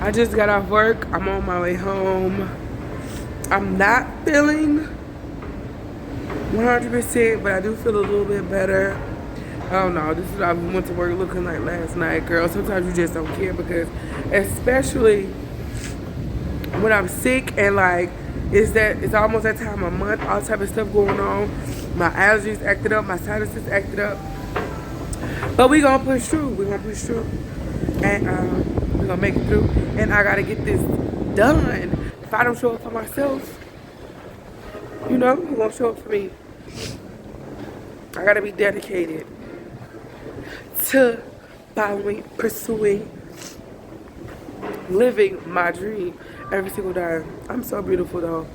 I just got off work. I'm on my way home. I'm not feeling 100%, but I do feel a little bit better. I don't know. This is what I went to work looking like last night, girl. Sometimes you just don't care because, especially when I'm sick and like, it's almost that time of month, all type of stuff going on. My allergies acted up, my sinuses acted up. But we gonna push through. We gonna push through, and we gonna make it through. And I gotta get this done. If I don't show up for myself, you know, who won't show up for me? I gotta be dedicated to following, pursuing, living my dream every single day. I'm so beautiful though.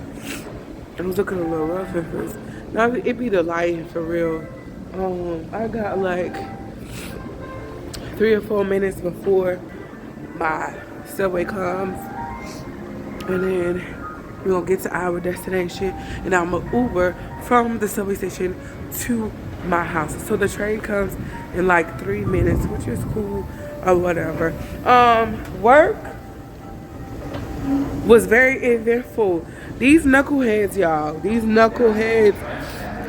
I was looking a little rough at first. Now it be the light for real. I got like 3 or 4 minutes before my subway comes, and then we're gonna get to our destination, and I'm gonna Uber from the subway station to my house. So the train comes in like 3 minutes, which is cool or whatever. Work was very eventful. These knuckleheads, y'all, these knuckleheads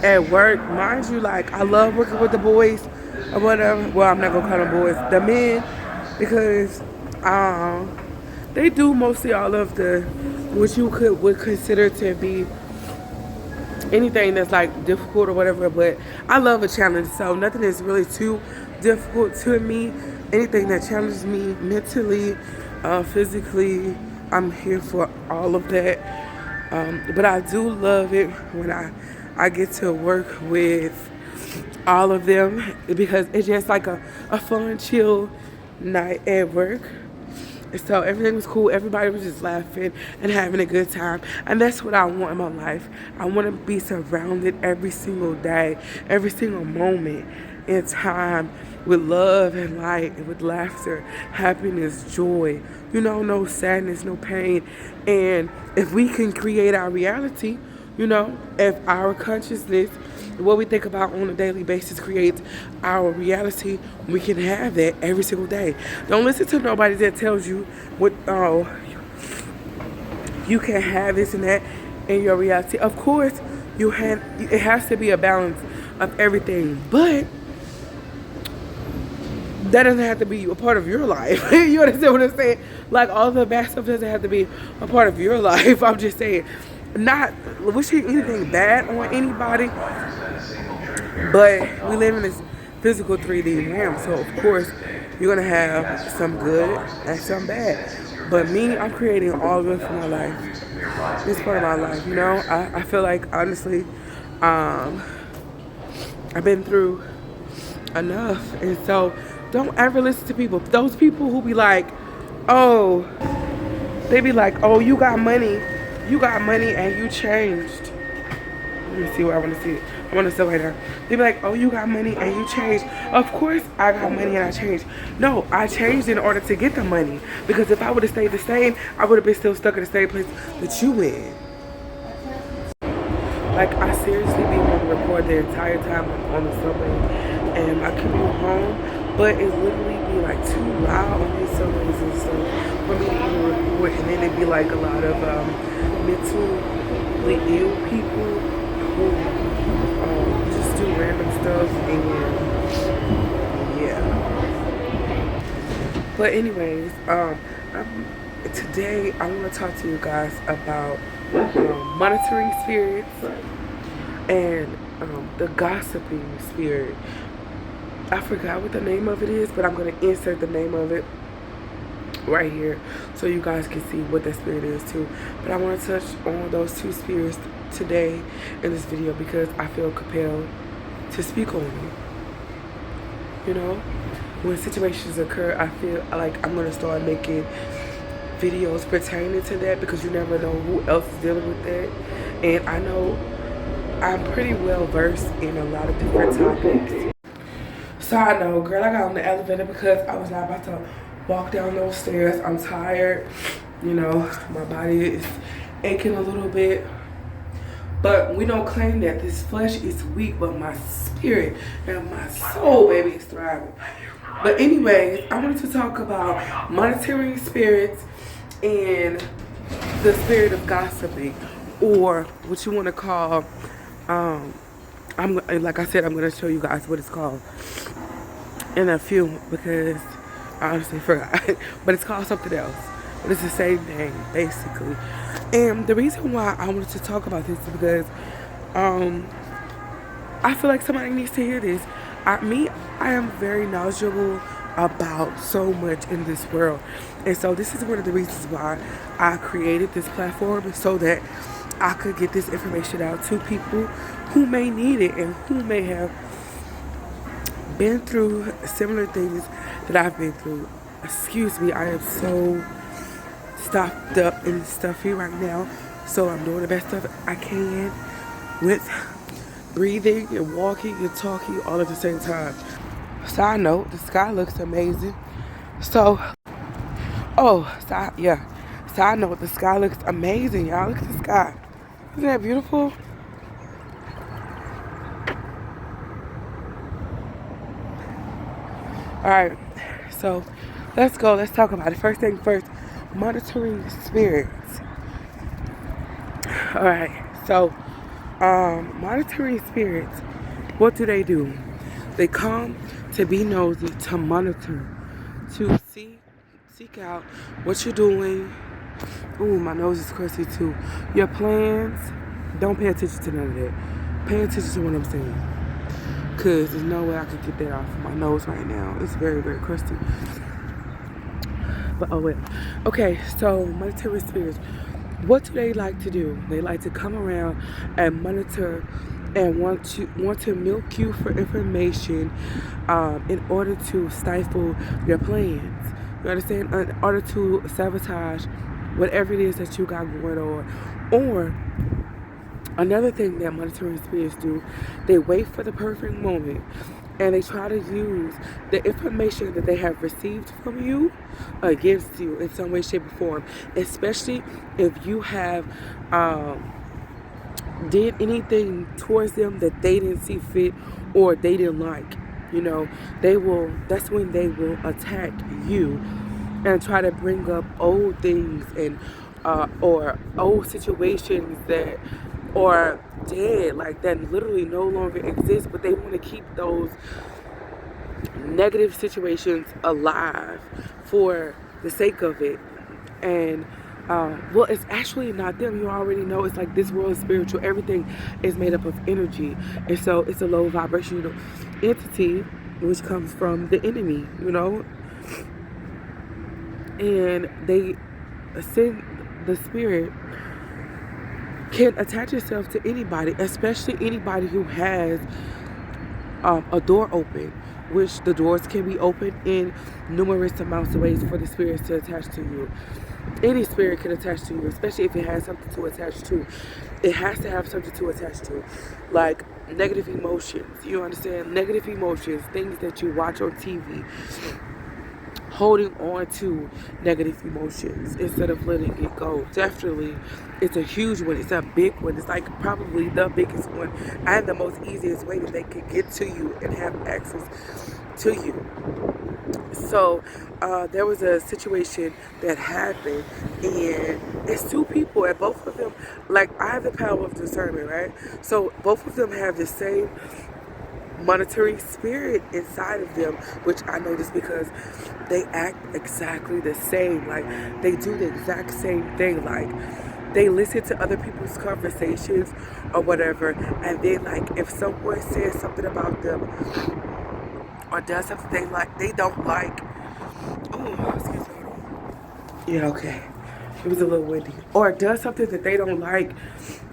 at work, mind you, like I love working with the boys or whatever. Well, I'm not gonna call them boys, the men, because they do mostly all of the what you would consider to be anything that's like difficult or whatever. But I love a challenge, so nothing is really too difficult to me. Anything that challenges me mentally, physically, I'm here for all of that. But I do love it when I get to work with all of them, because it's just like a fun, chill night at work. And so everything was cool. Everybody was just laughing and having a good time. And that's what I want in my life. I want to be surrounded every single day, every single moment in time with love and light and with laughter, happiness, joy. You know, no sadness, no pain. And if we can create our reality, you know, if our consciousness, what we think about on a daily basis creates our reality, we can have that every single day. Don't listen to nobody that tells you what, you can have this and that in your reality. Of course, it has to be a balance of everything, but that doesn't have to be a part of your life. You understand what I'm saying? Like, all the bad stuff doesn't have to be a part of your life. I'm just saying, not wishing anything bad on anybody, but we live in this physical 3D realm, so of course you're gonna have some good and some bad. But me, I'm creating all good for my life. It's part of my life, you know. I feel like, honestly, I've been through enough, and so don't ever listen to people. Those people who be like, oh, they be like, oh, you got money and you changed. Let me see what I want to see. I want to say right now. They be like, oh, you got money and you changed. Of course I got money and I changed. No, I changed in order to get the money. Because if I would have stayed the same, I would have been still stuck in the same place that you in. Like, I seriously be able to record the entire time I'm on the subway and I commute home, but it literally be like too loud on these subways and stuff for me to even record. And then it'd be like a lot of mentally ill people who just do random stuff, and yeah. But anyways, today I want to talk to you guys about monitoring spirits and the gossiping spirit. I forgot what the name of it is, but I'm going to insert the name of it right here so you guys can see what that spirit is too. But I want to touch on those two spirits today in this video because I feel compelled to speak on them. You know, when situations occur, I feel like I'm going to start making videos pertaining to that, because you never know who else is dealing with that. And I know I'm pretty well versed in a lot of different topics. So I know, girl, I got on the elevator because I was not about to walk down those stairs. I'm tired, you know, my body is aching a little bit. But we don't claim that this flesh is weak, but my spirit and my soul, baby, is thriving. But anyways, I wanted to talk about monitoring spirits and the spirit of gossiping, or what you want to call. Um, like I said, I'm gonna show you guys what it's called in a few because I honestly forgot. But it's called something else. But it's the same thing basically. And the reason why I wanted to talk about this is because um, I feel like somebody needs to hear this. I am very knowledgeable about so much in this world. And so this is one of the reasons why I created this platform so that I could get this information out to people who may need it and who may have been through similar things that I've been through. Excuse me, I am so stopped up and stuffy right now. So I'm doing the best of I can with breathing and walking and talking all at the same time. Side note, the sky looks amazing. So, yeah. Side note, the sky looks amazing, y'all. Look at the sky. Isn't that beautiful? Alright, so let's go. Let's talk about it. First thing first, monitoring spirits. Alright, so monitoring spirits, what do? They come to be nosy, to monitor, to seek out what you're doing. Ooh, my nose is crusty too. Your plans, don't pay attention to none of that. Pay attention to what I'm saying. Because there's no way I could get that off of my nose right now. It's very, very crusty. But oh well. Okay, so monitoring spirits. What do they like to do? They like to come around and monitor and want to milk you for information in order to stifle your plans. You understand? In order to sabotage whatever it is that you got going on. Or another thing that monitoring spirits do, they wait for the perfect moment and they try to use the information that they have received from you against you in some way, shape, or form. Especially if you have did anything towards them that they didn't see fit or they didn't like. You know, that's when they will attack you and try to bring up old things and or old situations that are dead, like that literally no longer exist, but they want to keep those negative situations alive for the sake of it. And well, it's actually not them. You already know it's like this world is spiritual. Everything is made up of energy. And so it's a low vibrational entity which comes from the enemy, you know. And they send the spirit can attach itself to anybody, especially anybody who has a door open, which the doors can be opened in numerous amounts of ways for the spirits to attach to you. Any spirit can attach to you, especially if it has something to attach to. It has to have something to attach to, like negative emotions. You understand? Negative emotions, things that you watch on TV. Holding on to negative emotions instead of letting it go. Definitely, it's a huge one. It's a big one. It's like probably the biggest one and the most easiest way that they can get to you and have access to you. So there was a situation that happened, and it's two people, and both of them, like, I have the power of discernment, right? So both of them have the same monitoring spirit inside of them, which I know this because they act exactly the same. Like, they do the exact same thing. Like, they listen to other people's conversations or whatever, and then, like, if someone says something about them or does something they don't like. Oh, excuse me. Yeah, okay. It was a little windy. Or does something that they don't like,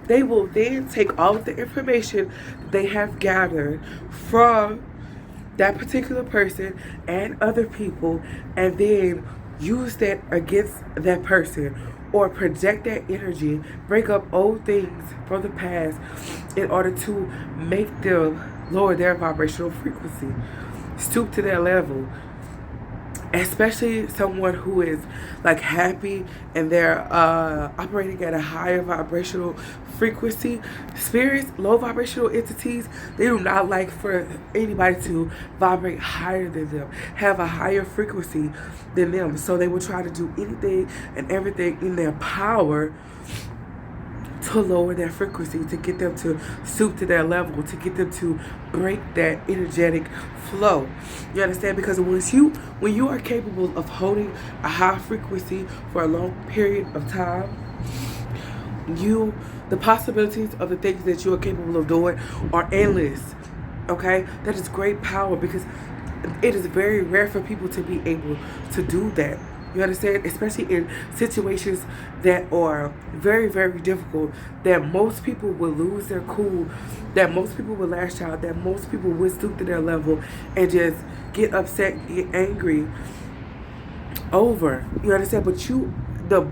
they will then take all of the information they have gathered from that particular person and other people and then use that against that person or project that energy, bring up old things from the past in order to make them lower their vibrational frequency, stoop to their level. especially someone who is like happy and they're operating at a higher vibrational frequency. Spirits, low vibrational entities, they do not like for anybody to vibrate higher than them, have a higher frequency than them. So they will try to do anything and everything in their power to lower their frequency, to get them to suit to their level, to get them to break that energetic flow. You understand? Because when you are capable of holding a high frequency for a long period of time, the possibilities of the things that you are capable of doing are endless. Okay? That is great power, because it is very rare for people to be able to do that. You understand? Especially in situations that are very, very difficult, that most people will lose their cool, that most people will lash out, that most people will stoop to their level and just get upset, get angry over. You understand? But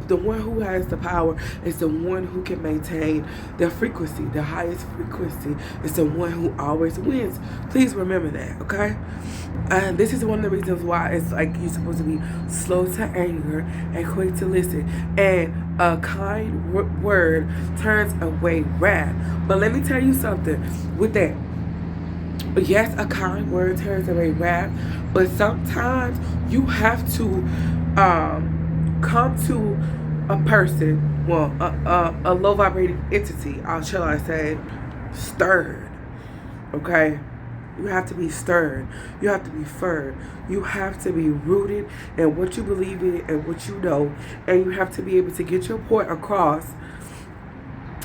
the one who has the power is the one who can maintain the frequency. The highest frequency is the one who always wins. Please remember that, okay? And this is one of the reasons why it's like you're supposed to be slow to anger and quick to listen. And a kind word turns away wrath. But let me tell you something with that. Yes, a kind word turns away wrath, but sometimes you have to come to a person, well, a low vibrating entity, shall I say, stirred. Okay? You have to be stirred. You have to be firm. You have to be rooted in what you believe in and what you know. And you have to be able to get your point across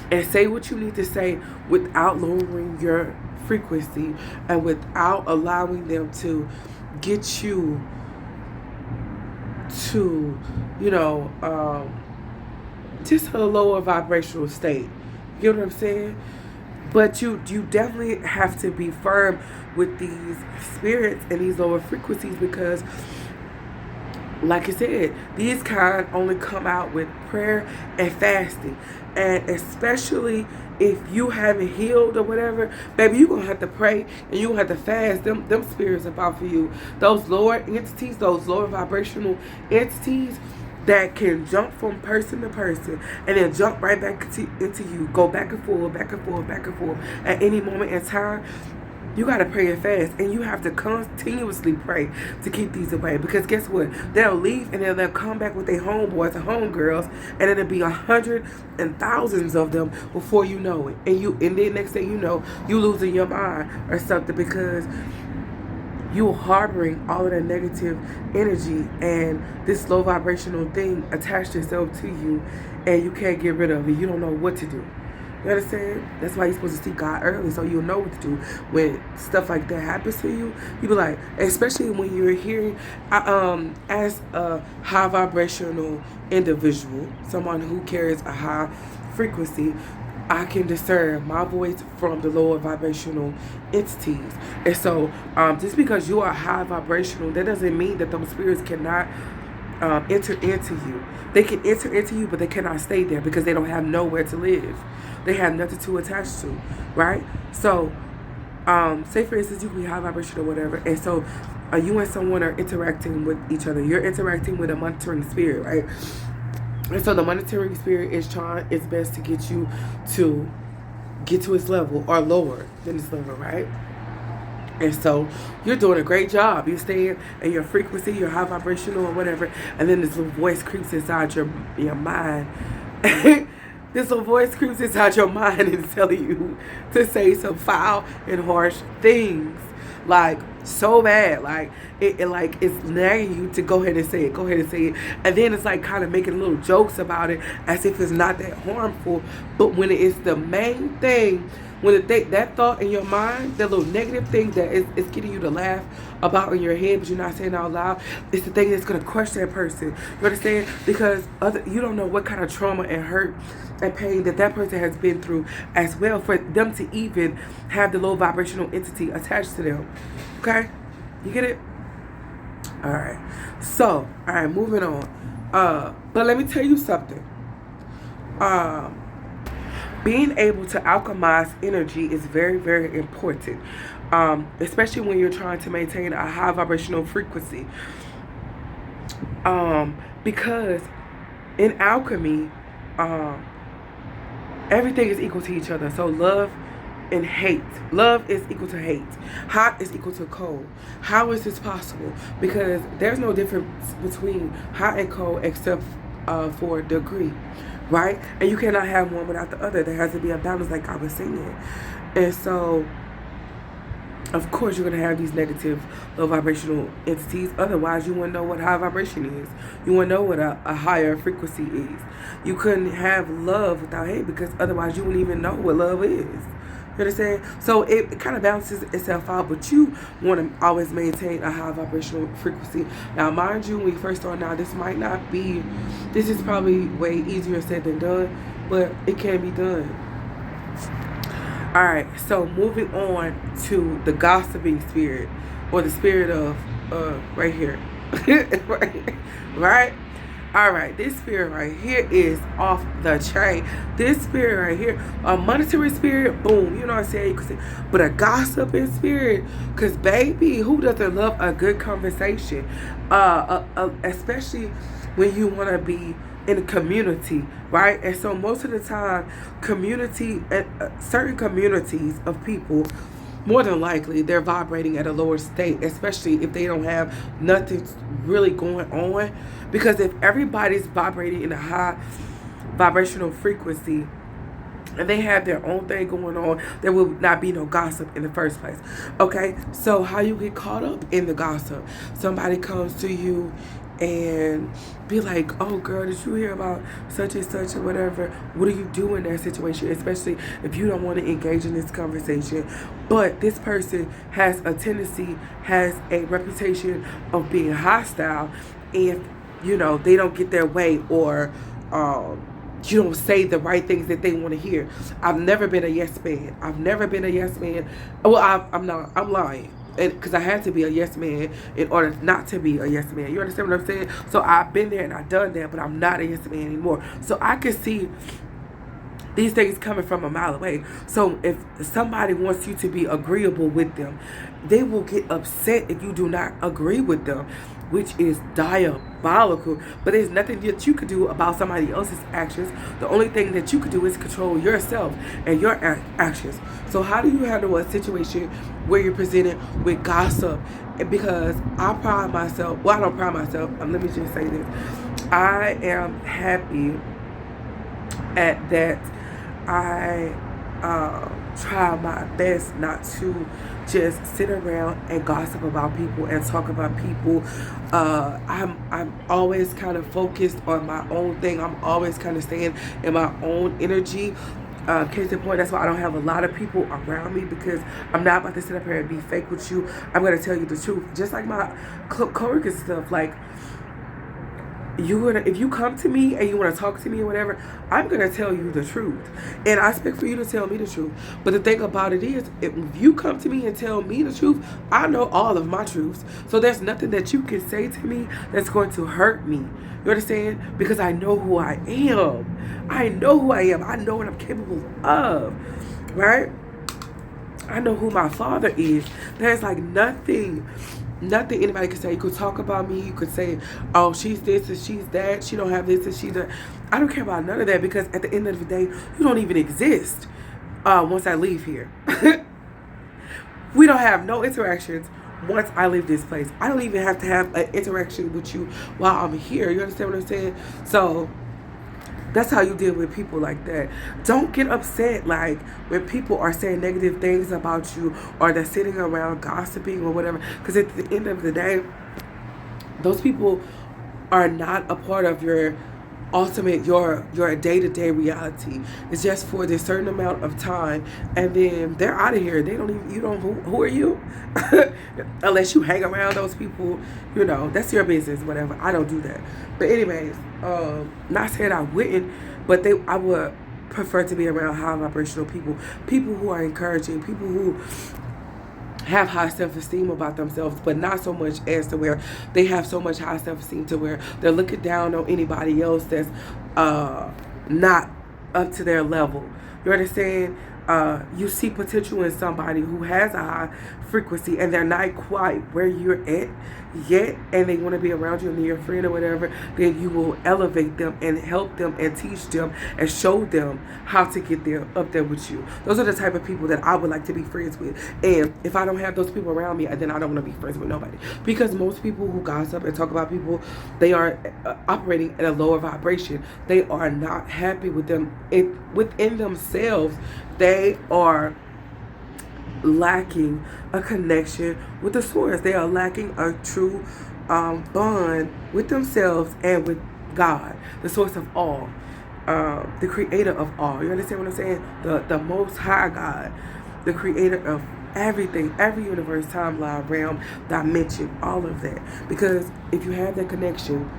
and say what you need to say without lowering your frequency and without allowing them to get you to, just a lower vibrational state. You know what I'm saying? But you definitely have to be firm with these spirits and these lower frequencies, because like I said, these kind only come out with prayer and fasting. And especially if you haven't healed or whatever, baby, you're going to have to pray and you're going to have to fast. Them spirits about for you. Those lower entities, those lower vibrational entities that can jump from person to person and then jump right back into you, go back and forth, back and forth, back and forth at any moment in time. You got to pray and fast, and you have to continuously pray to keep these away. Because guess what? They'll leave and then they'll come back with their homeboys and homegirls, and it'll be 100 and thousands of them before you know it. And then next thing you know, you losing your mind or something, because you're harboring all of that negative energy and this low vibrational thing attached itself to you, and you can't get rid of it. You don't know what to do. You understand? That's why you're supposed to seek God early, so you'll know what to do when stuff like that happens to you. You be like, especially when you're hearing, as a high vibrational individual, someone who carries a high frequency, I can discern my voice from the lower vibrational entities. And so, just because you are high vibrational, that doesn't mean that those spirits cannot enter into you. They can enter into you, but they cannot stay there because they don't have nowhere to live. They have nothing to attach to, right? So, say for instance, you can be high vibration or whatever, and so you and someone are interacting with each other. You're interacting with a monitoring spirit, right? And so the monitoring spirit is trying its best to get you to get to its level or lower than its level, right? And so you're doing a great job. You're staying in your frequency, your high vibrational or whatever, and then this little voice creeps inside your mind. This little voice creeps inside your mind and is telling you to say some foul and harsh things. Like, so bad. Like, it's nagging you to go ahead and say it. Go ahead and say it. And then it's like kind of making little jokes about it as if it's not that harmful. But when it is the main thing, when that thought in your mind, that little negative thing that is getting you to laugh about in your head, but you're not saying it out loud, it's the thing that's going to crush that person. You understand? Because you don't know what kind of trauma and hurt and pain that person has been through as well, for them to even have the low vibrational entity attached to them. Okay? You get it? Alright. So, alright, moving on. But let me tell you something. Being able to alchemize energy is very, very important. Especially when you're trying to maintain a high vibrational frequency. Because in alchemy, um, everything is equal to each other. So love and hate. Love is equal to hate. Hot is equal to cold. How is this possible? Because there's no difference between hot and cold except for degree, right? And you cannot have one without the other. There has to be a balance, like I was saying. And so, of course, you're going to have these negative, low vibrational entities. Otherwise, you wouldn't know what high vibration is. You wouldn't know what a higher frequency is. You couldn't have love without hate, because otherwise you wouldn't even know what love is. You understand? So it kind of balances itself out, but you want to always maintain a high vibrational frequency. Now, mind you, when you first start out, this is probably way easier said than done, but it can be done. All right, so moving on to the gossiping spirit, or the spirit of right here. Right? All right, this spirit right here is off the chain. This spirit right here, a monetary spirit, boom, you know what I'm saying? You could say, but a gossiping spirit, because baby, who doesn't love a good conversation? Especially when you want to be in a community, right? And so most of the time, certain communities of people, more than likely, they're vibrating at a lower state, especially if they don't have nothing really going on. Because if everybody's vibrating in a high vibrational frequency and they have their own thing going on, there will not be no gossip in the first place. Okay, so how you get caught up in the gossip? Somebody comes to you and be like, oh girl, did you hear about such and such or whatever? What do you do in that situation? Especially if you don't want to engage in this conversation. But this person has a reputation of being hostile if, they don't get their way, or you don't say the right things that they want to hear. I've never been a yes man. Well, I'm lying. Because I had to be a yes man in order not to be a yes man. You understand what I'm saying? So I've been there and I've done that, but I'm not a yes man anymore. So I can see these things coming from a mile away. So if somebody wants you to be agreeable with them, they will get upset if you do not agree with them, which is diabolical. But there's nothing that you could do about somebody else's actions. The only thing that you could do is control yourself and your actions. So how do you handle a situation where you're presented with gossip? Because I pride myself, well, I don't pride myself, let me just say this. I am happy at that I try my best not to just sit around and gossip about people and talk about people. I'm always kind of focused on my own thing. I'm always kind of staying in my own energy. Case in point, that's why I don't have a lot of people around me, because I'm not about to sit up here and be fake with you. I'm going to tell you the truth. Just like my coworkers and stuff, like, if you come to me and you want to talk to me or whatever, I'm going to tell you the truth. And I expect for you to tell me the truth. But the thing about it is, if you come to me and tell me the truth, I know all of my truths. So there's nothing that you can say to me that's going to hurt me. You understand? Because I know who I am. I know who I am. I know what I'm capable of. Right? I know who my father is. There's like nothing anybody could say. You could talk about me. You could say, oh, she's this and she's that. She don't have this and she's that. I don't care about none of that, because at the end of the day, you don't even exist once I leave here. We don't have no interactions once I leave this place. I don't even have to have an interaction with you while I'm here. You understand what I'm saying? So that's how you deal with people like that. Don't get upset like when people are saying negative things about you, or they're sitting around gossiping or whatever. Because at the end of the day, those people are not a part of your ultimate, your day-to-day reality. It's just for this certain amount of time, and then they're out of here. They don't even, who are you? Unless you hang around those people, that's your business, whatever. I don't do that. But anyways, not saying I wouldn't, but I would prefer to be around high vibrational people who are encouraging, people who have high self-esteem about themselves, but not so much as to where they have so much high self-esteem to where they're looking down on anybody else that's not up to their level. You understand? you see potential in somebody who has a high frequency and they're not quite where you're at yet, and they want to be around you and you're a friend or whatever, then you will elevate them and help them and teach them and show them how to get there up there with you. Those are the type of people that I would like to be friends with. And if I don't have those people around me, then I don't want to be friends with nobody. Because most people who gossip and talk about people, they are operating at a lower vibration. They are not happy with them within themselves. They are lacking a connection with the source. They are lacking a true bond with themselves and with God, the source of all, the creator of all. You understand what I'm saying? The most high God, the creator of everything, every universe, timeline, realm, dimension, all of that. Because if you have that connection,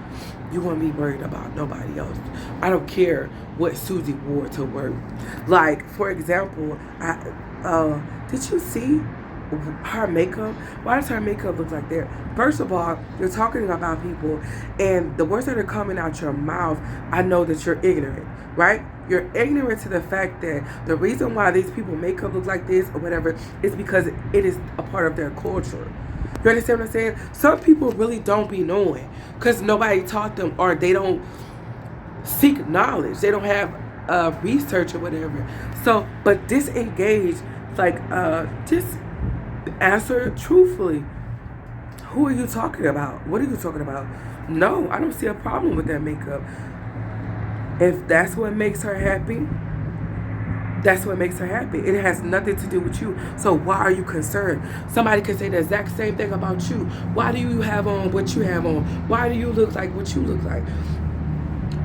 you won't be worried about nobody else. I don't care what Susie wore to work. Like, for example, did you see her makeup? Why does her makeup look like that? First of all, you're talking about people, and the words that are coming out your mouth, I know that you're ignorant, right? You're ignorant to the fact that the reason why these people makeup look like this or whatever is because it is a part of their culture. You understand what I'm saying? Some people really don't be knowing because nobody taught them, or they don't seek knowledge. They don't have research or whatever. So, but disengage, like, just answer truthfully. Who are you talking about? What are you talking about? No, I don't see a problem with that makeup. If that's what makes her happy, that's what makes her happy. It has nothing to do with you. So why are you concerned? Somebody can say the exact same thing about you. Why do you have on what you have on? Why do you look like what you look like?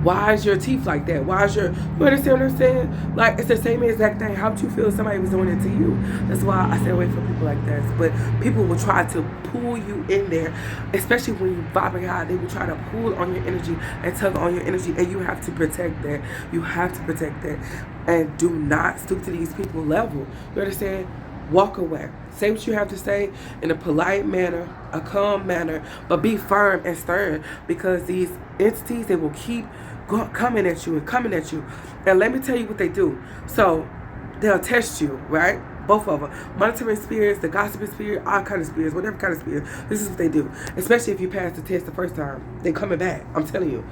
Why is your teeth like that? Why is your... You understand what I'm saying? Like, it's the same exact thing. How would you feel if somebody was doing it to you? That's why I stay away from people like that. But people will try to pull you in there, especially when you vibrate high. They will try to pull on your energy and tug on your energy, and you have to protect that. You have to protect that. And do not stoop to these people's level. You understand? Walk away. Say what you have to say in a polite manner, a calm manner, but be firm and stern, because these entities, they will keep coming at you and coming at you. And let me tell you what they do. So they'll test you, right? Both of them. Monitoring spirits, the gossiping spirit, all kind of spirits, whatever kind of spirit. This is what they do. Especially if you pass the test the first time. They're coming back. I'm telling you.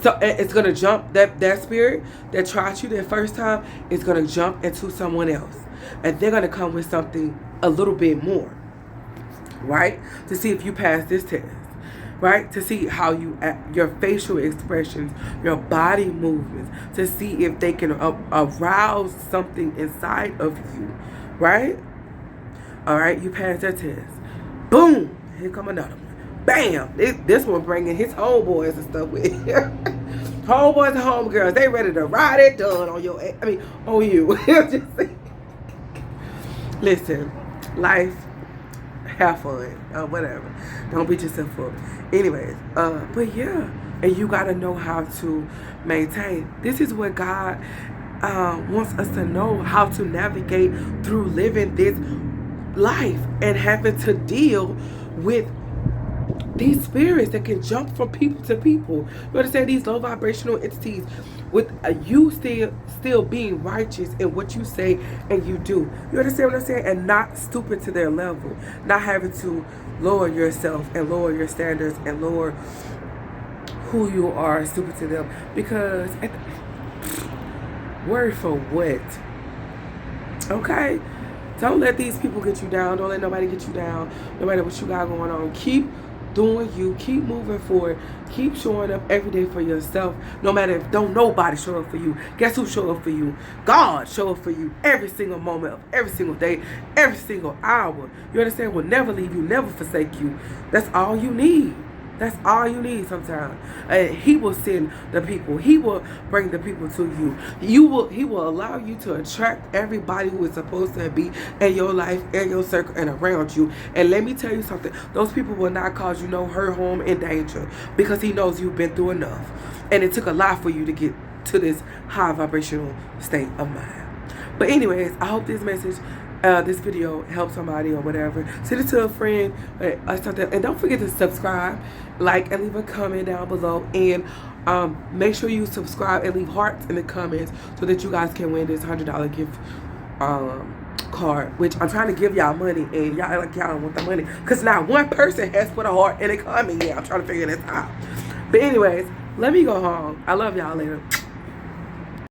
So it's going to jump, that spirit that tried you that first time is going to jump into someone else. And they're going to come with something a little bit more, right? To see if you pass this test, right? To see how your facial expressions, your body movements, to see if they can arouse something inside of you, right? All right, you pass that test. Boom! Here come another one. Bam! This one bringing his homeboys and stuff with homeboys and homegirls. They ready to ride it done on your, on you. Just listen, life, have fun, whatever. Don't beat yourself up. Anyways, but yeah, and you gotta know how to maintain. This is what God wants us to know, how to navigate through living this life and having to deal with these spirits that can jump from people to people. You understand? These low vibrational entities, with you still being righteous in what you say and you do. You understand what I'm saying? And not stupid to their level. Not having to lower yourself and lower your standards and lower who you are stupid to them. Because word for what? Okay? Don't let these people get you down. Don't let nobody get you down. No matter what you got going on. Keep doing you. Keep moving forward. Keep showing up every day for yourself. No matter if don't nobody show up for you. Guess who show up for you? God show up for you every single moment of every single day, every single hour. You understand? Will never leave you, never forsake you. That's all you need. That's all you need sometimes. And he will send the people. He will bring the people to you. He will allow you to attract everybody who is supposed to be in your life, in your circle, and around you. And let me tell you something. Those people will not cause you no hurt, harm, and danger, because he knows you've been through enough. And it took a lot for you to get to this high vibrational state of mind. But anyways, I hope this message, this video helps somebody or whatever. Send it to a friend or something. And don't forget to subscribe, like, and leave a comment down below. And make sure you subscribe and leave hearts in the comments so that you guys can win this $100 gift card, which I'm trying to give y'all money, and y'all like y'all don't want the money because not one person has put a heart in a comment. Yeah, I'm trying to figure this out. But anyways, let me go home. I love y'all later.